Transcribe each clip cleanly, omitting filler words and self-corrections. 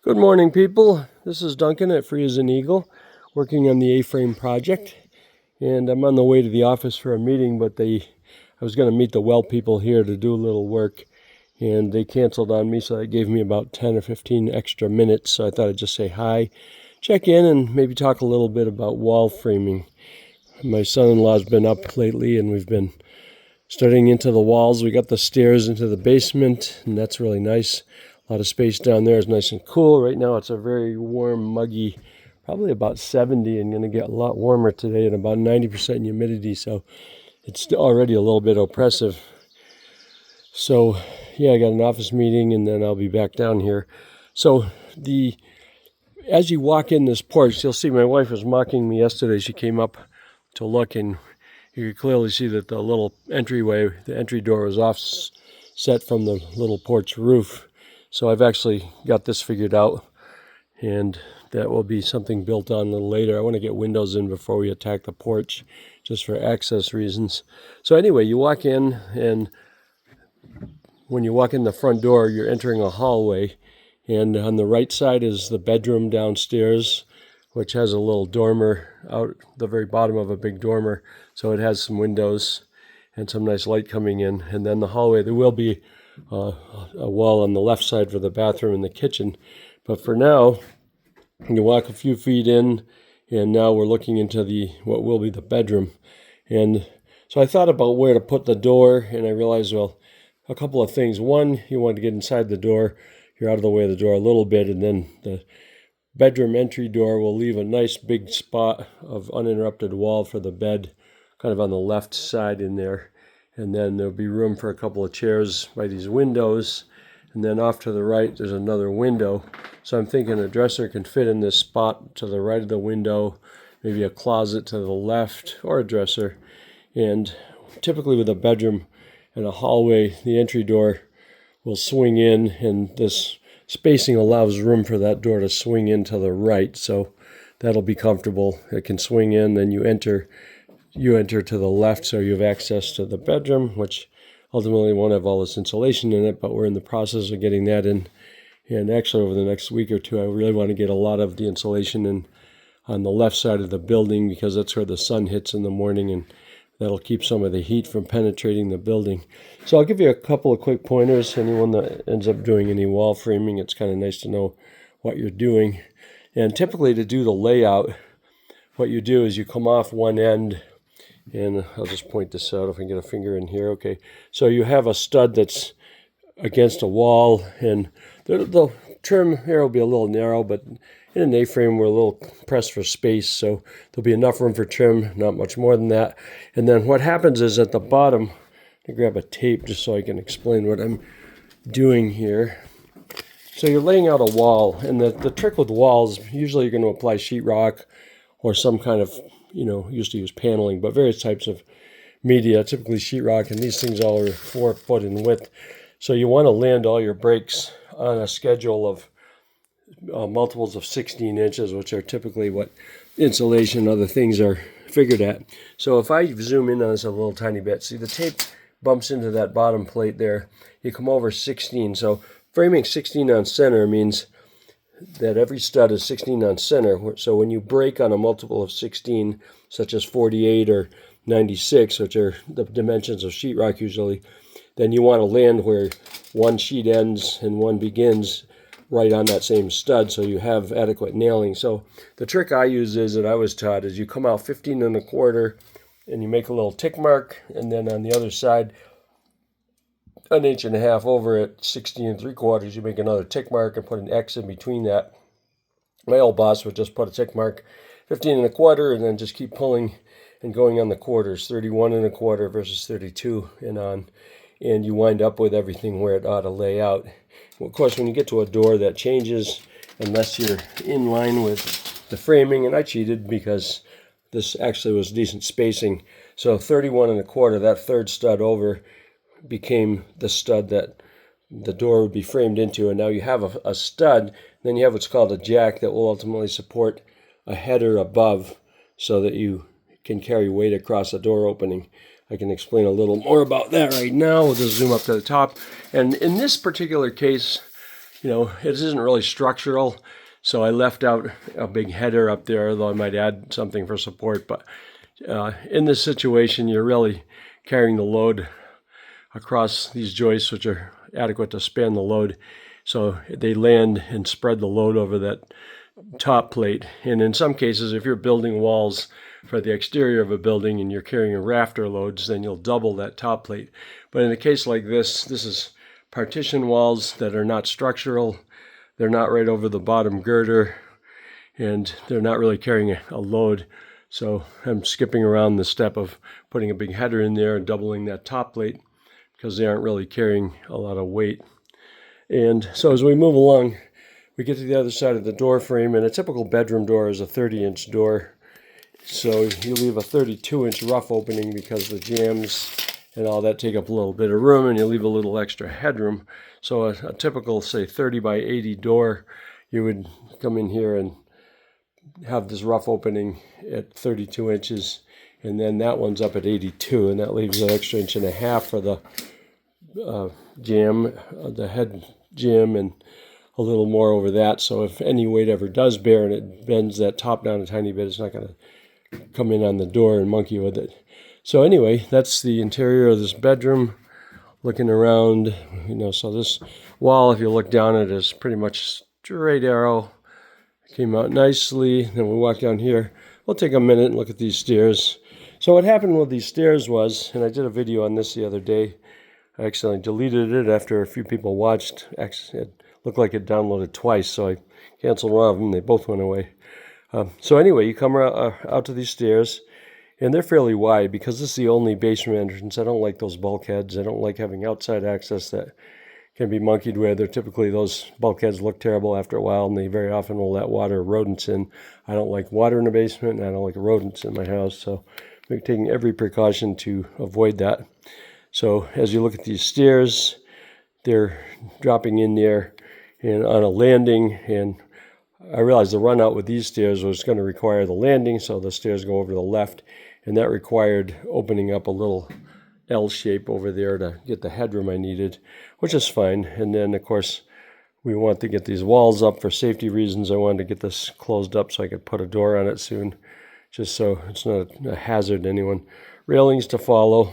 Good morning, people. This is Duncan at Free as an Eagle, working on the A-frame project. And I'm on the way to the office for a meeting, but I was going to meet the well people here to do a little work, and they canceled on me, so they gave me about 10 or 15 extra minutes. So I thought I'd just say hi, check in, and maybe talk a little bit about wall framing. My son-in-law's been up lately, and we've been studying into the walls. We got the stairs into the basement, and that's really nice. A lot of space down there is nice and cool. Right now it's a very warm, muggy, probably about 70, and going to get a lot warmer today and about 90% humidity, so it's already a little bit oppressive. So yeah, I got an office meeting and then I'll be back down here. So as you walk in this porch, you'll see my wife was mocking me yesterday. She came up to look, and you could clearly see that the little entryway, the entry door, was offset from the little porch roof. So I've actually got this figured out, and that will be something built on a little later. I want to get windows in before we attack the porch, just for access reasons. So anyway, you walk in, and when you walk in the front door, you're entering a hallway, and on the right side is the bedroom downstairs, which has a little dormer out the very bottom of a big dormer. So it has some windows and some nice light coming in. And then the hallway, there will be a wall on the left side for the bathroom and the kitchen. But for now, you walk a few feet in, and now we're looking into what will be the bedroom. And so I thought about where to put the door, and I realized, well, a couple of things. One, you want to get inside the door. You're out of the way of the door a little bit, and then the bedroom entry door will leave a nice big spot of uninterrupted wall for the bed, kind of on the left side in there. And then there'll be room for a couple of chairs by these windows. And then off to the right, there's another window. So I'm thinking a dresser can fit in this spot to the right of the window, maybe a closet to the left, or a dresser. And typically with a bedroom and a hallway, the entry door will swing in, and this spacing allows room for that door to swing in to the right. So that'll be comfortable. It can swing in, then you enter to the left, so you have access to the bedroom, which ultimately won't have all this insulation in it, but we're in the process of getting that in. And actually over the next week or two, I really want to get a lot of the insulation in on the left side of the building, because that's where the sun hits in the morning, and that'll keep some of the heat from penetrating the building. So I'll give you a couple of quick pointers. Anyone that ends up doing any wall framing, it's kind of nice to know what you're doing. And typically to do the layout, what you do is you come off one end, and I'll just point this out if I can get a finger in here. Okay, so you have a stud that's against a wall, and the trim here will be a little narrow, but in an A-frame we're a little pressed for space, so there'll be enough room for trim, not much more than that. And then what happens is at the bottom, I grab a tape just so I can explain what I'm doing here. So you're laying out a wall, and the trick with walls, usually you're going to apply sheetrock or some kind of, used to use paneling, but various types of media, typically sheetrock, and these things all are 4 foot in width. So you want to land all your breaks on a schedule of multiples of 16 inches, which are typically what insulation and other things are figured at. So if I zoom in on this a little tiny bit, see the tape bumps into that bottom plate there. You come over 16. So framing 16 on center means that every stud is 16 on center. So when you break on a multiple of 16, such as 48 or 96, which are the dimensions of sheetrock usually, then you want to land where one sheet ends and one begins right on that same stud, so you have adequate nailing. So the trick I use that I was taught is you come out 15 1/4 and you make a little tick mark, and then on the other side, 1.5 inches over at 16 3/4, you make another tick mark and put an X in between that. My old boss would just put a tick mark, 15 1/4, and then just keep pulling and going on the quarters, 31 1/4 versus 32 and on. And you wind up with everything where it ought to lay out. Well, of course, when you get to a door, that changes unless you're in line with the framing, and I cheated because this actually was decent spacing. So 31 1/4, that third stud over, became the stud that the door would be framed into, and now you have a stud. Then you have what's called a jack that will ultimately support a header above so that you can carry weight across a door opening. I can explain a little more about that right now. We'll just zoom up to the top. And in this particular case, it isn't really structural. So I left out a big header up there, though I might add something for support. But in this situation, you're really carrying the load across these joists, which are adequate to span the load. So they land and spread the load over that top plate. And in some cases, if you're building walls for the exterior of a building and you're carrying rafter loads, then you'll double that top plate. But in a case like this is partition walls that are not structural. They're not right over the bottom girder, and they're not really carrying a load. So I'm skipping around the step of putting a big header in there and doubling that top plate because they aren't really carrying a lot of weight. And so as we move along, we get to the other side of the door frame, and a typical bedroom door is a 30-inch door. So you leave a 32-inch rough opening because the jambs and all that take up a little bit of room, and you leave a little extra headroom. So a typical, say, 30 by 80 door, you would come in here and have this rough opening at 32 inches, and then that one's up at 82, and that leaves an extra 1.5 inches for the jamb, the head jamb, and a little more over that. So if any weight ever does bear and it bends that top down a tiny bit, it's not going to come in on the door and monkey with it. So anyway, that's the interior of this bedroom. Looking around, so this wall, if you look down at it, is pretty much straight arrow. Came out nicely. Then we walk down here. We'll take a minute and look at these stairs. So what happened with these stairs was, and I did a video on this the other day, I accidentally deleted it after a few people watched. Actually, it looked like it downloaded twice, so I canceled one of them. They both went away. So anyway, you come out to these stairs, and they're fairly wide because this is the only basement entrance. I don't like those bulkheads. I don't like having outside access that can be monkeyed with. Typically those bulkheads look terrible after a while, and they very often will let water, rodents in. I don't like water in the basement, and I don't like rodents in my house, so we're taking every precaution to avoid that. So as you look at these stairs, they're dropping in there and on a landing, and I realized the run out with these stairs was going to require the landing, so the stairs go over to the left, and that required opening up a little L shape over there to get the headroom I needed, which is fine. And then, of course, we want to get these walls up for safety reasons. I wanted to get this closed up so I could put a door on it soon, just so it's not a hazard to anyone. Railings to follow.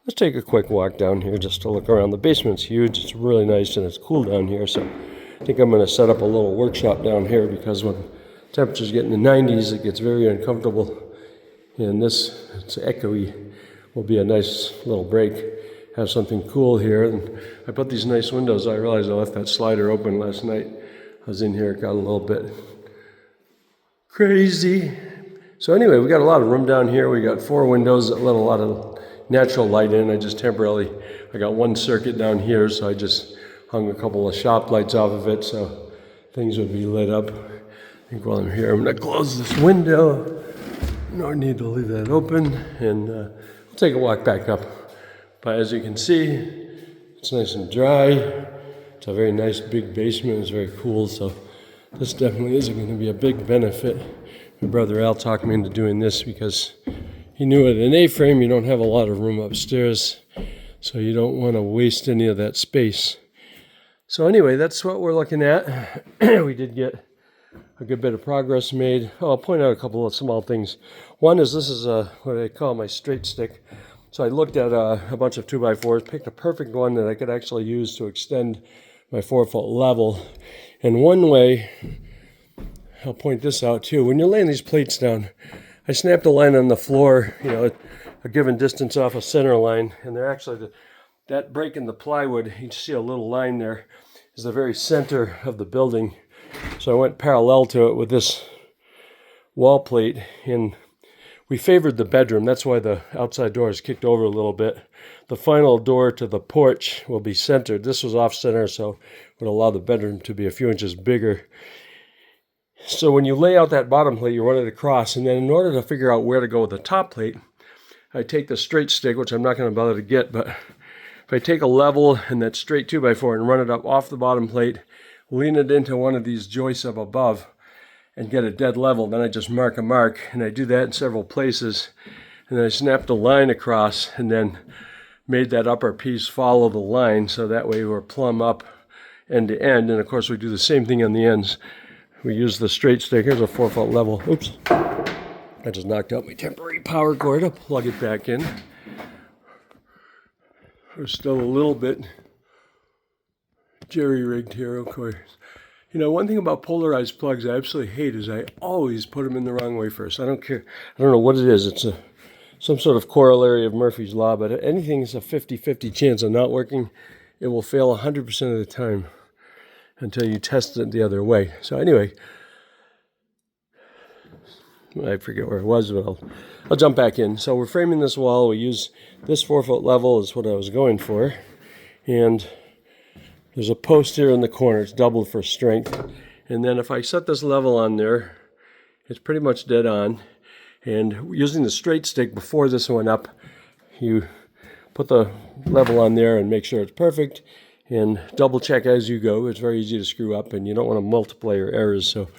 Let's take a quick walk down here just to look around. The basement's huge. It's really nice, and it's cool down here, so I think I'm going to set up a little workshop down here because when temperatures get in the 90s, it gets very uncomfortable. And this, it's echoey, will be a nice little break. Have something cool here. And I put these nice windows. I realized I left that slider open last night. I was in here, it got a little bit crazy. So anyway, we got a lot of room down here. We got 4 windows that let a lot of natural light in. I got one circuit down here, so I just hung a couple of shop lights off of it so things would be lit up. I think while I'm here, I'm going to close this window. No need to leave that open, and we'll take a walk back up. But as you can see, it's nice and dry. It's a very nice big basement. It's very cool, so this definitely is going to be a big benefit. My brother Al talked me into doing this because he knew at an A-frame you don't have a lot of room upstairs, so you don't want to waste any of that space. So anyway, that's what we're looking at. We did get a good bit of progress made. I'll point out a couple of small things. One is this is what I call my straight stick. So I looked at a bunch of 2x4s, picked a perfect one that I could actually use to extend my 4-foot level. And one way, I'll point this out too, when you're laying these plates down, I snapped a line on the floor, a given distance off a center line, and they're actually, that break in the plywood, you see a little line there, is the very center of the building. So I went parallel to it with this wall plate, and we favored the bedroom. That's why the outside door is kicked over a little bit. The final door to the porch will be centered. This was off center, so it would allow the bedroom to be a few inches bigger. So when you lay out that bottom plate, you run it across, and then in order to figure out where to go with the top plate, I take the straight stick, which I'm not going to bother to get, but if I take a level and that straight 2x4 and run it up off the bottom plate, lean it into one of these joists up above, and get a dead level, then I just mark a mark, and I do that in several places, and then I snapped a line across, and then made that upper piece follow the line, so that way we're plumb up, end to end. And of course we do the same thing on the ends. We use the straight stick. Here's a 4-foot level. Oops. I just knocked out my temporary power cord. I'll plug it back in. We're still a little bit jerry-rigged here, of course. You know, one thing about polarized plugs I absolutely hate is I always put them in the wrong way first. I don't care. I don't know what it is. It's some sort of corollary of Murphy's Law, but anything is a 50-50 chance of not working. It will fail 100% of the time until you test it the other way. So anyway, I forget where it was, but I'll jump back in. So we're framing this wall. We use this 4-foot level is what I was going for. And there's a post here in the corner. It's doubled for strength. And then if I set this level on there, it's pretty much dead on. And using the straight stick before this went up, you put the level on there and make sure it's perfect. And double check as you go. It's very easy to screw up, and you don't want to multiply your errors. So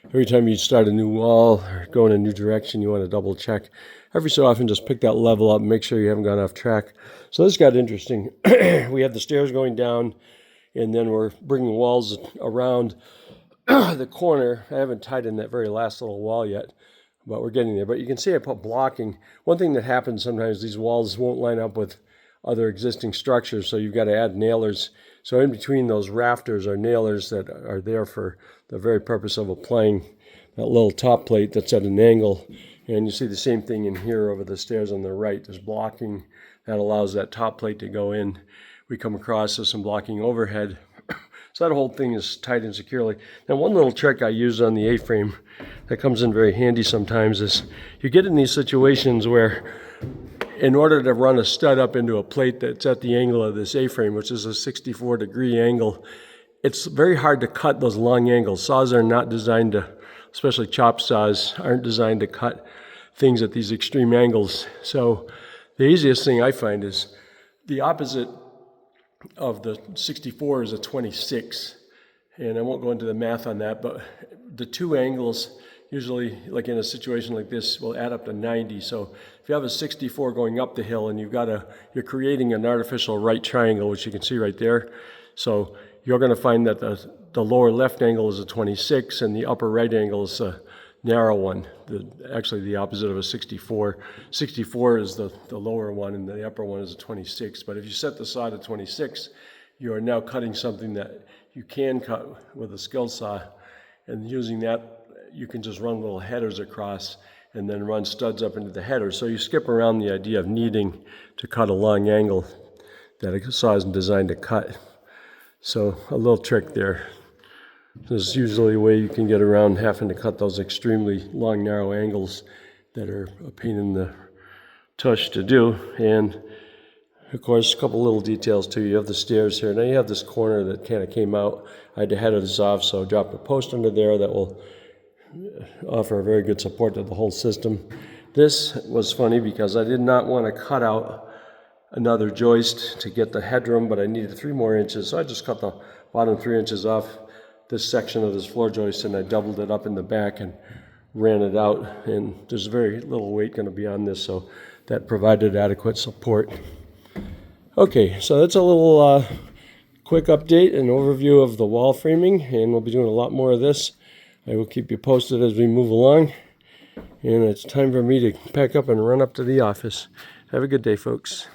every time you start a new wall or go in a new direction, you want to double check. Every so often, just pick that level up and make sure you haven't gone off track. So this got interesting. We have the stairs going down, and then we're bringing walls around the corner. I haven't tied in that very last little wall yet, but we're getting there. But you can see I put blocking. One thing that happens sometimes, these walls won't line up with other existing structures, so you've got to add nailers. So in between those rafters are nailers that are there for the very purpose of applying that little top plate that's at an angle. And you see the same thing in here over the stairs on the right. There's blocking that allows that top plate to go in. We come across with some blocking overhead. So that whole thing is tied in securely. Now, one little trick I use on the A-frame that comes in very handy sometimes is you get in these situations where in order to run a stud up into a plate that's at the angle of this A-frame, which is a 64-degree angle, it's very hard to cut those long angles. Saws are not designed to, especially chop saws, aren't designed to cut things at these extreme angles. So the easiest thing I find is the opposite of the 64 is a 26. And I won't go into the math on that, but the two angles usually, like in a situation like this, will add up to 90. So if you have a 64 going up the hill and you're creating an artificial right triangle, which you can see right there. So you're going to find that the lower left angle is a 26 and the upper right angle is a narrow one. Actually the opposite of a 64. 64 is the lower one and the upper one is a 26. But if you set the saw to 26, you are now cutting something that you can cut with a skill saw. And using that, you can just run little headers across and then run studs up into the header. So you skip around the idea of needing to cut a long angle that a saw isn't designed to cut. So a little trick there. There's usually a way you can get around having to cut those extremely long, narrow angles that are a pain in the tush to do. And of course, a couple little details too. You have the stairs here. Now you have this corner that kind of came out. I had to header this off, so I dropped a post under there that will offer a very good support to the whole system. This was funny because I did not want to cut out another joist to get the headroom, but I needed 3 more inches. So I just cut the bottom 3 inches off this section of this floor joist and I doubled it up in the back and ran it out. And there's very little weight going to be on this, so that provided adequate support. Okay, so that's a little quick update and overview of the wall framing, and we'll be doing a lot more of this. I will keep you posted as we move along. And it's time for me to pack up and run up to the office. Have a good day, folks.